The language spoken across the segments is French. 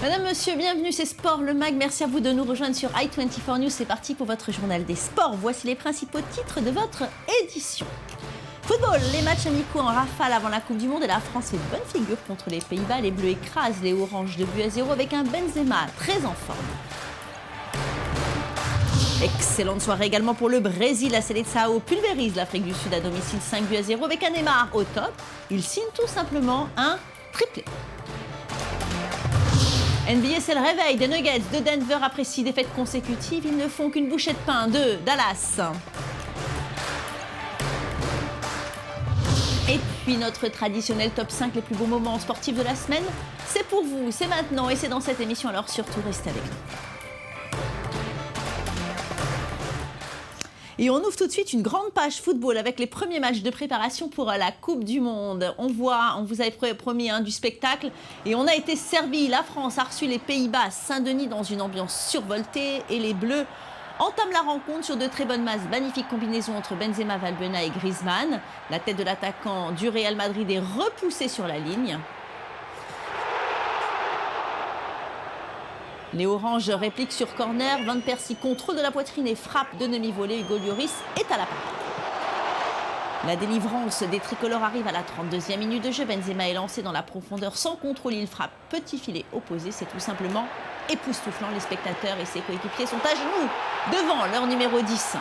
Madame, monsieur, bienvenue, c'est Sport, le MAG. Merci à vous de nous rejoindre sur i24 News. C'est parti pour votre journal des sports. Voici les principaux titres de votre édition. Football, les matchs amicaux en rafale avant la Coupe du Monde et la France fait bonne figure contre les Pays-Bas. Les Bleus écrasent les Oranges de 2-0 avec un Benzema très en forme. Excellente soirée également pour le Brésil. La Seleção pulvérise l'Afrique du Sud à domicile 5-0 avec un Neymar au top. Il signe tout simplement un triplé. NBA, c'est le réveil des Nuggets de Denver après 6 défaites consécutives. Ils ne font qu'une bouchée de pain de Dallas. Et puis notre traditionnel top 5 les plus beaux moments sportifs de la semaine. C'est pour vous, c'est maintenant et c'est dans cette émission. Alors surtout, restez avec nous. Et on ouvre tout de suite une grande page football avec les premiers matchs de préparation pour la Coupe du Monde. On vous avait promis du spectacle et on a été servi. La France a reçu les Pays-Bas à Saint-Denis dans une ambiance survoltée et les Bleus entament la rencontre sur de très bonnes masses. Magnifique combinaison entre Benzema, Valbuena et Griezmann. La tête de l'attaquant du Real Madrid est repoussée sur la ligne. Les Oranges répliquent sur corner. Van Persie contrôle de la poitrine et frappe de demi-volée. Hugo Lloris est à la parade. La délivrance des tricolores arrive à la 32e minute de jeu. Benzema est lancé dans la profondeur sans contrôle. Il frappe petit filet opposé. C'est tout simplement époustouflant. Les spectateurs et ses coéquipiers sont à genoux devant leur numéro 10.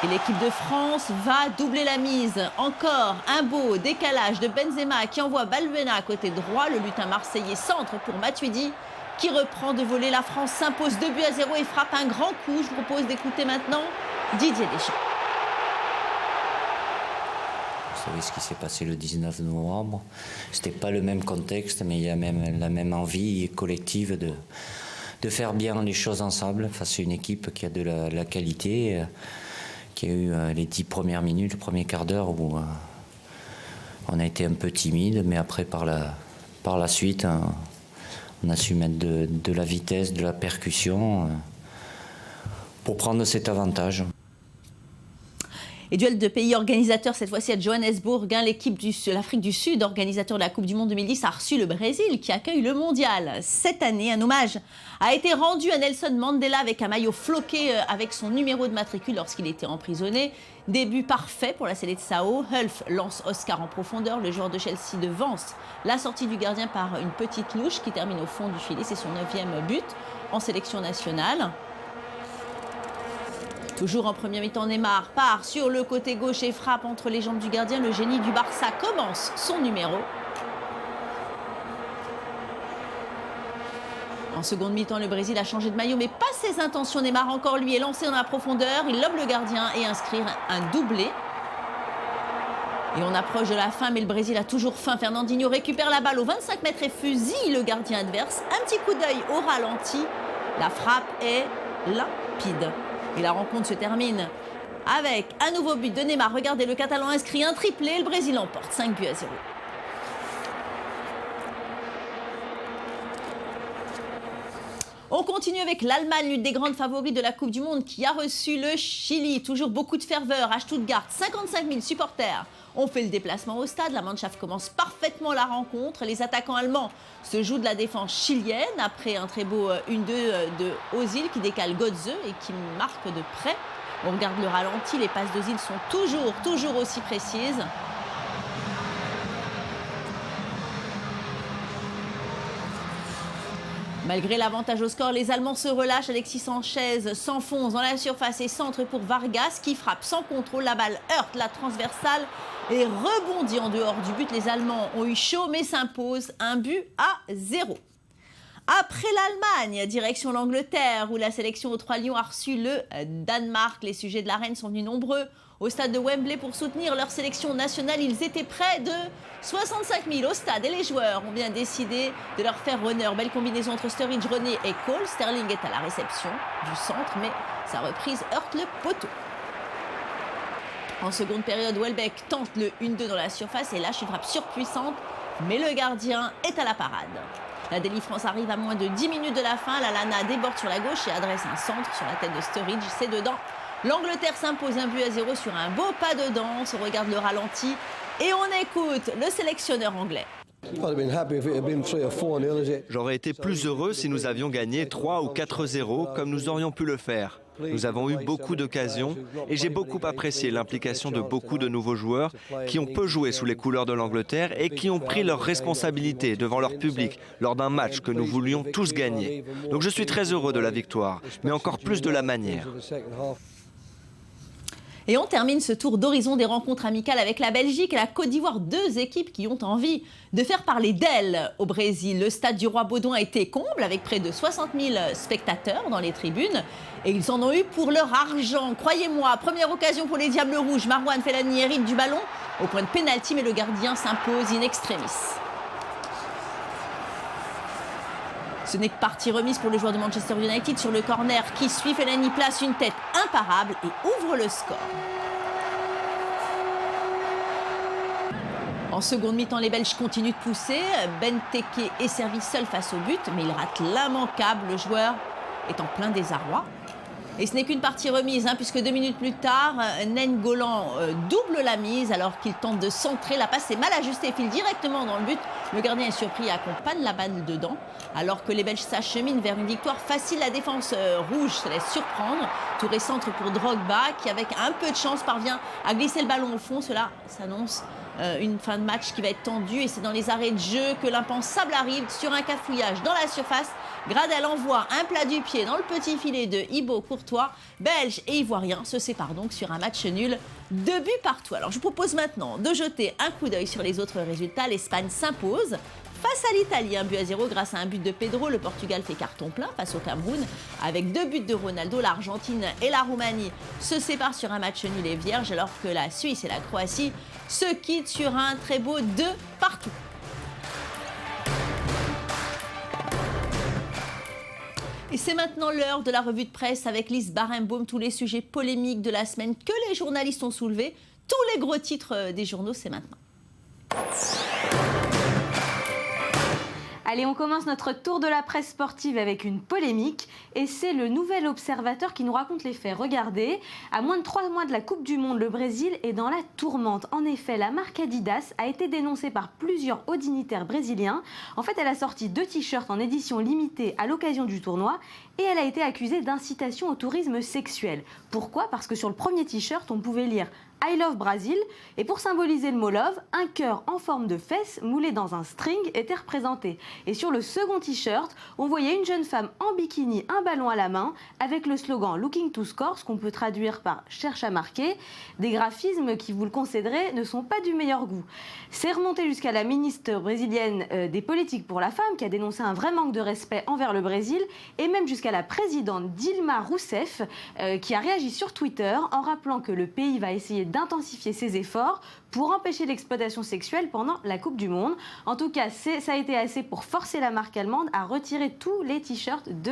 Et l'équipe de France va doubler la mise. Encore un beau décalage de Benzema qui envoie Valbuena à côté droit. Le lutin marseillais centre pour Matuidi qui reprend de voler. La France s'impose 2-0 et frappe un grand coup. Je vous propose d'écouter maintenant Didier Deschamps. Vous savez ce qui s'est passé le 19 novembre. C'était pas le même contexte, mais il y a même la même envie collective de faire bien les choses ensemble face à une équipe qui a de la qualité. Qui a eu les 10 premières minutes, le premier quart d'heure où on a été un peu timide, mais après par la suite, on a su mettre de la vitesse, de la percussion pour prendre cet avantage. Et duel de pays organisateurs, cette fois-ci à Johannesburg. L'équipe de l'Afrique du Sud, organisateur de la Coupe du Monde 2010, a reçu le Brésil qui accueille le mondial. Cette année, un hommage a été rendu à Nelson Mandela avec un maillot floqué avec son numéro de matricule lorsqu'il était emprisonné. Début parfait pour la Seleção. Hulf lance Oscar en profondeur. Le joueur de Chelsea devance la sortie du gardien par une petite louche qui termine au fond du filet. C'est son 9e but en sélection nationale. Toujours en première mi-temps, Neymar part sur le côté gauche et frappe entre les jambes du gardien. Le génie du Barça commence son numéro. En seconde mi-temps, le Brésil a changé de maillot, mais pas ses intentions. Neymar, encore lui, est lancé dans la profondeur. Il lobe le gardien et inscrit un doublé. Et on approche de la fin, mais le Brésil a toujours faim. Fernandinho récupère la balle aux 25 mètres et fusille le gardien adverse. Un petit coup d'œil au ralenti. La frappe est limpide. Et la rencontre se termine avec un nouveau but de Neymar. Regardez, le Catalan inscrit un triplé. Le Brésil emporte 5-0. On continue avec l'Allemagne, l'une des grandes favorites de la Coupe du Monde, qui a reçu le Chili. Toujours beaucoup de ferveur à Stuttgart. 55 000 supporters ont fait le déplacement au stade. La Mannschaft commence parfaitement la rencontre. Les attaquants allemands se jouent de la défense chilienne après un très beau 1-2 de Özil qui décale Götze et qui marque de près. On regarde le ralenti. Les passes d'Özil sont toujours aussi précises. Malgré l'avantage au score, les Allemands se relâchent. Alexis Sanchez s'enfonce dans la surface et centre pour Vargas qui frappe sans contrôle. La balle heurte la transversale et rebondit en dehors du but. Les Allemands ont eu chaud mais s'imposent 1-0. Après l'Allemagne, direction l'Angleterre où la sélection aux Trois Lions a reçu le Danemark. Les sujets de la reine sont venus nombreux au stade de Wembley pour soutenir leur sélection nationale. Ils étaient près de 65 000 au stade et les joueurs ont bien décidé de leur faire honneur. Belle combinaison entre Sturridge, René et Cole. Sterling est à la réception du centre, mais sa reprise heurte le poteau. En seconde période, Welbeck tente le 1-2 dans la surface et lâche une frappe surpuissante, mais le gardien est à la parade. La délivrance arrive à moins de 10 minutes de la fin. La Lana déborde sur la gauche et adresse un centre sur la tête de Sturridge. C'est dedans. L'Angleterre s'impose 1-0 sur un beau pas de danse. On regarde le ralenti et on écoute le sélectionneur anglais. J'aurais été plus heureux si nous avions gagné 3 ou 4-0 comme nous aurions pu le faire. Nous avons eu beaucoup d'occasions et j'ai beaucoup apprécié l'implication de beaucoup de nouveaux joueurs qui ont peu joué sous les couleurs de l'Angleterre et qui ont pris leurs responsabilités devant leur public lors d'un match que nous voulions tous gagner. Donc je suis très heureux de la victoire, mais encore plus de la manière. Et on termine ce tour d'horizon des rencontres amicales avec la Belgique et la Côte d'Ivoire, deux équipes qui ont envie de faire parler d'elles au Brésil. Le stade du Roi Baudouin était comble avec près de 60 000 spectateurs dans les tribunes et ils en ont eu pour leur argent. Croyez-moi, première occasion pour les Diables Rouges. Marouane Fellaini hérite du ballon au point de pénalty, mais le gardien s'impose in extremis. Ce n'est que partie remise pour le joueur de Manchester United sur le corner qui suit. Fellaini place une tête imparable et ouvre le score. En seconde mi-temps, les Belges continuent de pousser. Benteke est servi seul face au but, mais il rate l'immanquable. Le joueur est en plein désarroi. Et ce n'est qu'une partie remise, puisque 2 minutes plus tard, Nainggolan double la mise alors qu'il tente de centrer. La passe est mal ajustée et file directement dans le but. Le gardien est surpris et accompagne la balle dedans. Alors que les Belges s'acheminent vers une victoire facile, la défense rouge se laisse surprendre. Touré centre pour Drogba qui, avec un peu de chance, parvient à glisser le ballon au fond. Cela s'annonce une fin de match qui va être tendue. Et c'est dans les arrêts de jeu que l'impensable arrive sur un cafouillage dans la surface. Gradel envoie un plat du pied dans le petit filet de Ibo Courtois. Belges et Ivoiriens se séparent donc sur un match nul, 2 buts partout. Alors je vous propose maintenant de jeter un coup d'œil sur les autres résultats. L'Espagne s'impose face à l'Italie, 1-0 grâce à un but de Pedro. Le Portugal fait carton plein face au Cameroun avec 2 buts de Ronaldo. L'Argentine et la Roumanie se séparent sur un match nul et vierge, alors que la Suisse et la Croatie se quittent sur un très beau 2 partout. Et c'est maintenant l'heure de la revue de presse avec Lise Barenbaum. Tous les sujets polémiques de la semaine que les journalistes ont soulevés. Tous les gros titres des journaux, c'est maintenant. Allez, on commence notre tour de la presse sportive avec une polémique. Et c'est le Nouvel Observateur qui nous raconte les faits. Regardez, à moins de 3 mois de la Coupe du Monde, le Brésil est dans la tourmente. En effet, la marque Adidas a été dénoncée par plusieurs hauts dignitaires brésiliens. En fait, elle a sorti 2 t-shirts en édition limitée à l'occasion du tournoi. Et elle a été accusée d'incitation au tourisme sexuel. Pourquoi ? Parce que sur le premier t-shirt, on pouvait lire I love Brazil, et pour symboliser le mot love, un cœur en forme de fesse moulé dans un string était représenté. Et sur le second t-shirt, on voyait une jeune femme en bikini, un ballon à la main, avec le slogan Looking to Score, ce qu'on peut traduire par cherche à marquer. Des graphismes qui, vous le concéderez, ne sont pas du meilleur goût. C'est remonté jusqu'à la ministre brésilienne des politiques pour la femme, qui a dénoncé un vrai manque de respect envers le Brésil, et même jusqu'à la présidente Dilma Rousseff, qui a réagi sur Twitter en rappelant que le pays va essayer d'intensifier ses efforts pour empêcher l'exploitation sexuelle pendant la Coupe du Monde. En tout cas, ça a été assez pour forcer la marque allemande à retirer tous les t-shirts de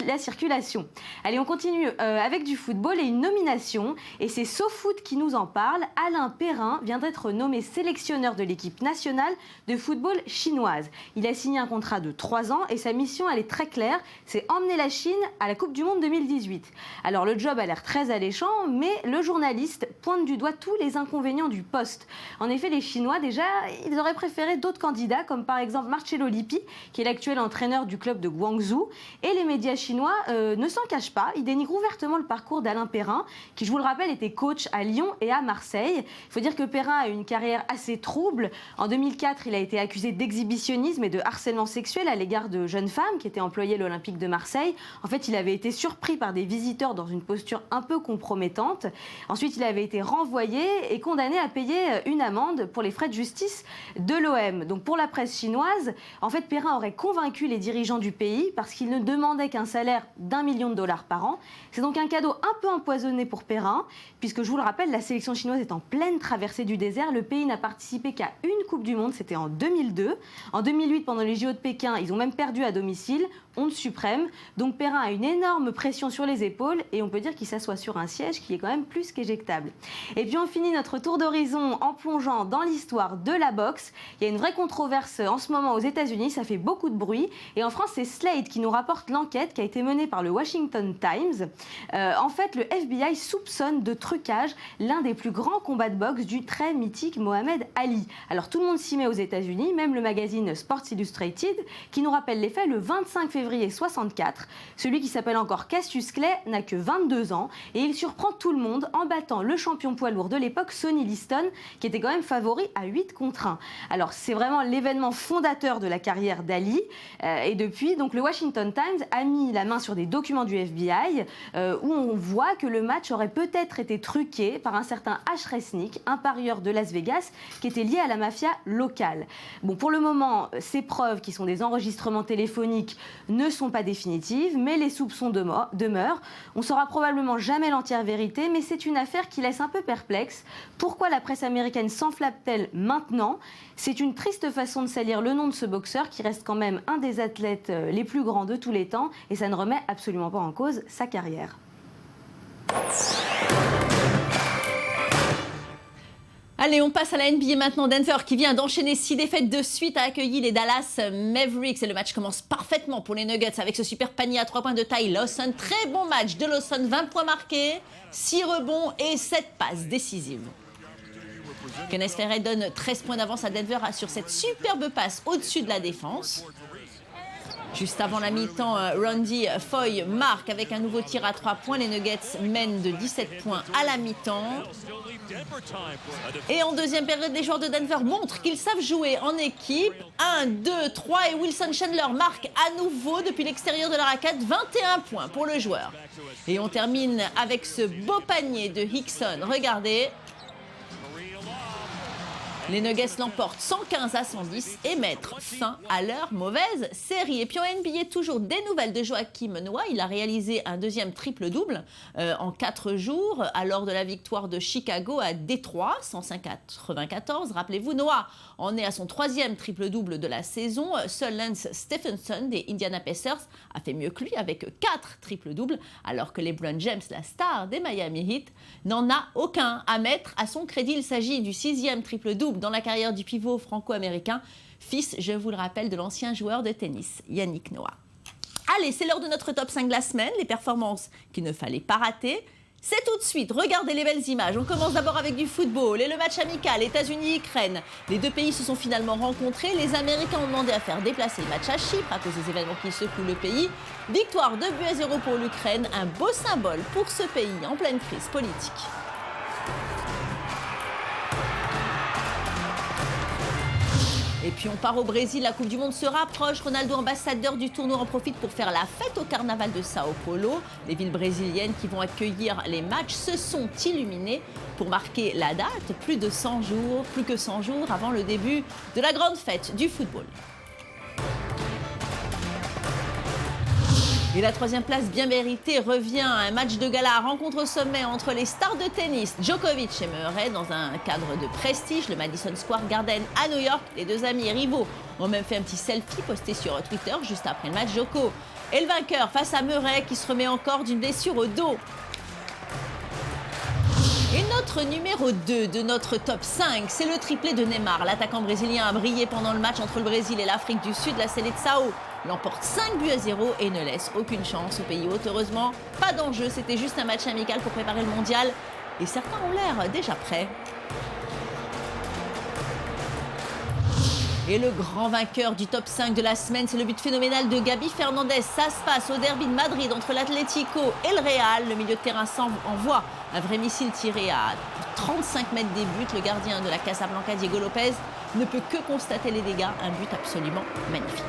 la circulation. Allez, on continue avec du football et une nomination. Et c'est SoFoot qui nous en parle. Alain Perrin vient d'être nommé sélectionneur de l'équipe nationale de football chinoise. Il a signé un contrat de 3 ans et sa mission, elle est très claire. C'est emmener la Chine à la Coupe du Monde 2018. Alors, le job a l'air très alléchant, mais le journaliste pointe du doigt tous les inconvénients du poste. En effet, les Chinois, déjà, ils auraient préféré d'autres candidats, comme par exemple Marcelo Lippi, qui est l'actuel entraîneur du club de Guangzhou. Et les médias chinois ne s'en cachent pas. Ils dénigrent ouvertement le parcours d'Alain Perrin, qui, je vous le rappelle, était coach à Lyon et à Marseille. Il faut dire que Perrin a eu une carrière assez trouble. En 2004, il a été accusé d'exhibitionnisme et de harcèlement sexuel à l'égard de jeunes femmes qui étaient employées à l'Olympique de Marseille. En fait, il avait été surpris par des visiteurs dans une posture un peu compromettante. Ensuite, il avait été renvoyé et condamné à payer une amende pour les frais de justice de l'OM. Donc pour la presse chinoise, en fait, Perrin aurait convaincu les dirigeants du pays parce qu'il ne demandait qu'un salaire d'1 million de dollars par an. C'est donc un cadeau un peu empoisonné pour Perrin, puisque je vous le rappelle, la sélection chinoise est en pleine traversée du désert. Le pays n'a participé qu'à une Coupe du Monde, c'était en 2002. En 2008, pendant les JO de Pékin, ils ont même perdu à domicile. honte suprême. Donc Perrin a une énorme pression sur les épaules et on peut dire qu'il s'assoit sur un siège qui est quand même plus qu'éjectable. Et puis on finit notre tour d'horizon en plongeant dans l'histoire de la boxe. Il y a une vraie controverse en ce moment aux États-Unis, ça fait beaucoup de bruit. Et en France, c'est Slate qui nous rapporte l'enquête qui a été menée par le Washington Times. En fait, le FBI soupçonne de trucage l'un des plus grands combats de boxe du très mythique Mohamed Ali. Alors tout le monde s'y met aux États-Unis, même le magazine Sports Illustrated, qui nous rappelle les faits le 25 février 64. Celui qui s'appelle encore Cassius Clay n'a que 22 ans et il surprend tout le monde en battant le champion poids lourd de l'époque, Sonny Liston, qui était quand même favori à 8-1. Alors c'est vraiment l'événement fondateur de la carrière d'Ali. Et depuis, donc, le Washington Times a mis la main sur des documents du FBI où on voit que le match aurait peut-être été truqué par un certain Ash Resnick, un parieur de Las Vegas, qui était lié à la mafia locale. Bon, pour le moment, ces preuves, qui sont des enregistrements téléphoniques, ne sont pas définitives, mais les soupçons demeurent. On ne saura probablement jamais l'entière vérité, mais c'est une affaire qui laisse un peu perplexe. Pourquoi la presse américaine s'enflamme-t-elle maintenant ? C'est une triste façon de salir le nom de ce boxeur qui reste quand même un des athlètes les plus grands de tous les temps et ça ne remet absolument pas en cause sa carrière. Allez, on passe à la NBA maintenant. Denver qui vient d'enchaîner 6 défaites de suite a accueilli les Dallas Mavericks. Et le match commence parfaitement pour les Nuggets avec ce super panier à 3 points de Ty Lawson. Très bon match de Lawson, 20 points marqués, 6 rebonds et 7 passes décisives. Kenneth Ferret donne 13 points d'avance à Denver sur cette superbe passe au-dessus de la défense. Juste avant la mi-temps, Randy Foye marque avec un nouveau tir à 3 points. Les Nuggets mènent de 17 points à la mi-temps. Et en deuxième période, les joueurs de Denver montrent qu'ils savent jouer en équipe. 1, 2, 3 et Wilson Chandler marque à nouveau depuis l'extérieur de la raquette. 21 points pour le joueur. Et on termine avec ce beau panier de Hickson. Regardez. Les Nuggets l'emportent 115-110 et mettent fin à leur mauvaise série. Et puis en NBA, toujours des nouvelles de Joakim Noah. Il a réalisé un deuxième triple-double en 4 jours, lors de la victoire de Chicago à Détroit, 105-94. Rappelez-vous, Noah en est à son 3e triple-double de la saison. Seul Lance Stephenson des Indiana Pacers a fait mieux que lui avec 4 triple-doubles, alors que LeBron James, la star des Miami Heat, n'en a aucun à mettre à son crédit. Il s'agit du 6e triple-double dans la carrière du pivot franco-américain, fils, je vous le rappelle, de l'ancien joueur de tennis, Yannick Noah. Allez, c'est l'heure de notre top 5 de la semaine, les performances qu'il ne fallait pas rater. C'est tout de suite, regardez les belles images. On commence d'abord avec du football et le match amical États-Unis-Ukraine. Les deux pays se sont finalement rencontrés. Les Américains ont demandé à faire déplacer le match à Chypre à cause des événements qui secouent le pays. Victoire 2-0 pour l'Ukraine, un beau symbole pour ce pays en pleine crise politique. Et puis on part au Brésil, la Coupe du Monde se rapproche. Ronaldo, ambassadeur du tournoi, en profite pour faire la fête au carnaval de Sao Paulo. Les villes brésiliennes qui vont accueillir les matchs se sont illuminées pour marquer la date, plus que 100 jours avant le début de la grande fête du football. Et la 3e place bien méritée revient à un match de gala, rencontre au sommet entre les stars de tennis Djokovic et Murray dans un cadre de prestige, le Madison Square Garden à New York. Les deux amis et rivaux ont même fait un petit selfie posté sur Twitter juste après le match. Djoko est le vainqueur face à Murray qui se remet encore d'une blessure au dos. Et notre numéro 2 de notre top 5, c'est le triplé de Neymar. L'attaquant brésilien a brillé pendant le match entre le Brésil et l'Afrique du Sud. La Seleção l'emporte 5-0 et ne laisse aucune chance au pays hôte. Heureusement, pas d'enjeu, c'était juste un match amical pour préparer le mondial. Et certains ont l'air déjà prêts. Et le grand vainqueur du top 5 de la semaine, c'est le but phénoménal de Gaby Fernandez. Ça se passe au derby de Madrid entre l'Atlético et le Real. Le milieu de terrain envoie un vrai missile tiré à 35 mètres des buts. Le gardien de la Casablanca, Diego Lopez, ne peut que constater les dégâts. Un but absolument magnifique.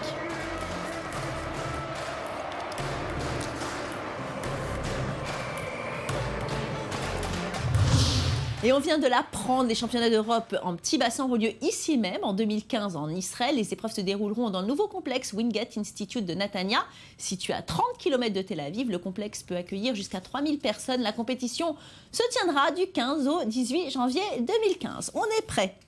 Et on vient de l'apprendre, les championnats d'Europe en petit bassin auront lieu ici même, en 2015 en Israël. Les épreuves se dérouleront dans le nouveau complexe Wingate Institute de Netanya. Situé à 30 km de Tel Aviv, le complexe peut accueillir jusqu'à 3000 personnes. La compétition se tiendra du 15 au 18 janvier 2015. On est prêt.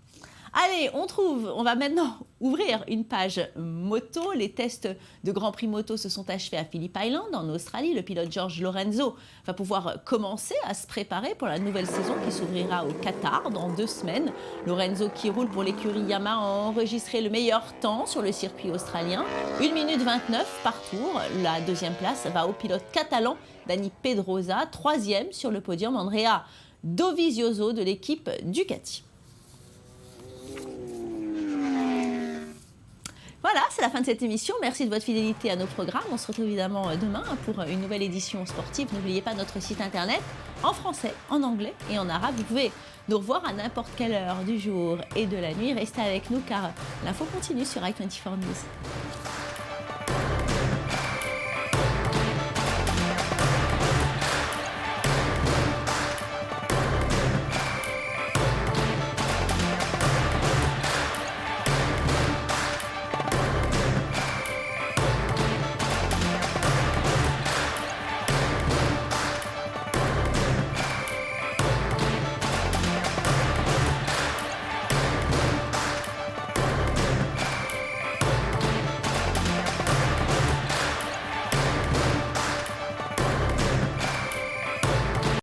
Allez, on va maintenant ouvrir une page moto. Les tests de Grand Prix moto se sont achevés à Phillip Island, en Australie. Le pilote George Lorenzo va pouvoir commencer à se préparer pour la nouvelle saison qui s'ouvrira au Qatar dans 2 semaines. Lorenzo, qui roule pour l'écurie Yamaha, a enregistré le meilleur temps sur le circuit australien. 1 minute 29 par tour. La 2e place va au pilote catalan Dani Pedrosa. 3e sur le podium, Andrea Dovizioso de l'équipe Ducati. Voilà, c'est la fin de cette émission. Merci de votre fidélité à nos programmes. On se retrouve évidemment demain pour une nouvelle édition sportive. N'oubliez pas notre site internet en français, en anglais et en arabe. Vous pouvez nous revoir à n'importe quelle heure du jour et de la nuit. Restez avec nous car l'info continue sur i24 News.